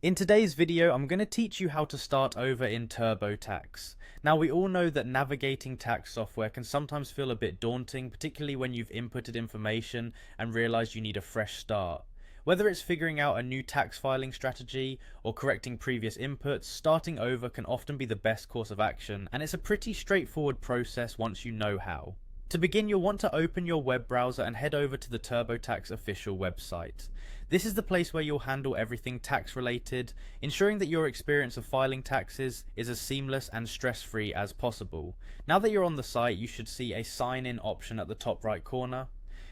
In today's video, I'm going to teach you how to start over in Turbotax. Now, we all know that navigating tax software can sometimes feel a bit daunting, particularly when you've inputted information and realized you need a fresh start. Whether it's figuring out a new tax filing strategy or correcting previous inputs, starting over can often be the best course of action, and it's a pretty straightforward process once you know how. To begin, you'll want to open your web browser and head over to the Turbotax official website. This is the place where you'll handle everything tax related, ensuring that your experience of filing taxes is as seamless and stress-free as possible. Now that you're on the site, you should see a sign in option at the top right corner.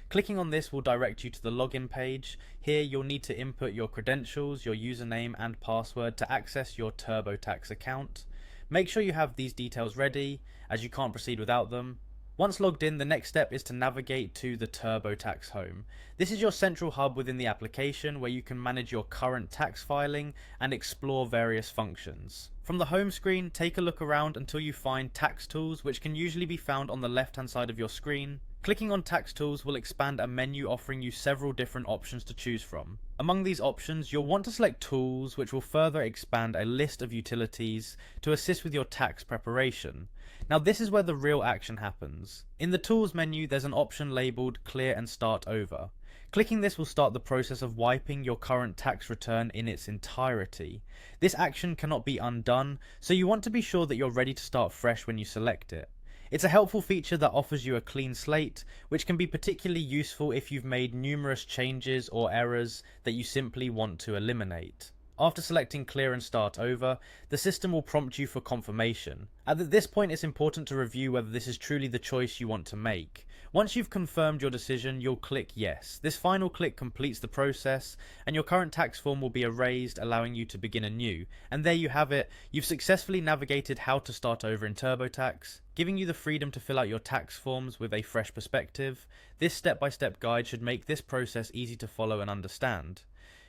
Clicking on this will direct you to the login page. Here you'll need to input your credentials, your username and password to access your Turbotax account. Make sure you have these details ready, as you can't proceed without them. Once logged in, the next step is to navigate to the Turbotax home. This is your central hub within the application where you can manage your current tax filing and explore various functions. From the home screen, take a look around until you find tax tools, which can usually be found on the left hand side of your screen. Clicking on tax tools will expand a menu offering you several different options to choose from. Among these options, you'll want to select tools, which will further expand a list of utilities to assist with your tax preparation. Now, this is where the real action happens. In the tools menu, there's an option labeled clear and start over. Clicking this will start the process of wiping your current tax return in its entirety. This action cannot be undone, so you want to be sure that you're ready to start fresh when you select it. It's a helpful feature that offers you a clean slate, which can be particularly useful if you've made numerous changes or errors that you simply want to eliminate. After selecting clear and start over, the system will prompt you for confirmation. At this point, it's important to review whether this is truly the choice you want to make. Once you've confirmed your decision, you'll click yes. This final click completes the process, and your current tax form will be erased, allowing you to begin anew. And there you have it. You've successfully navigated how to start over in Turbotax, giving you the freedom to fill out your tax forms with a fresh perspective. This step-by-step guide should make this process easy to follow and understand,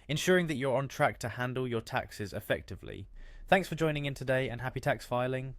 ensuring that you're on track to handle your taxes effectively. Thanks for joining in today, and happy tax filing.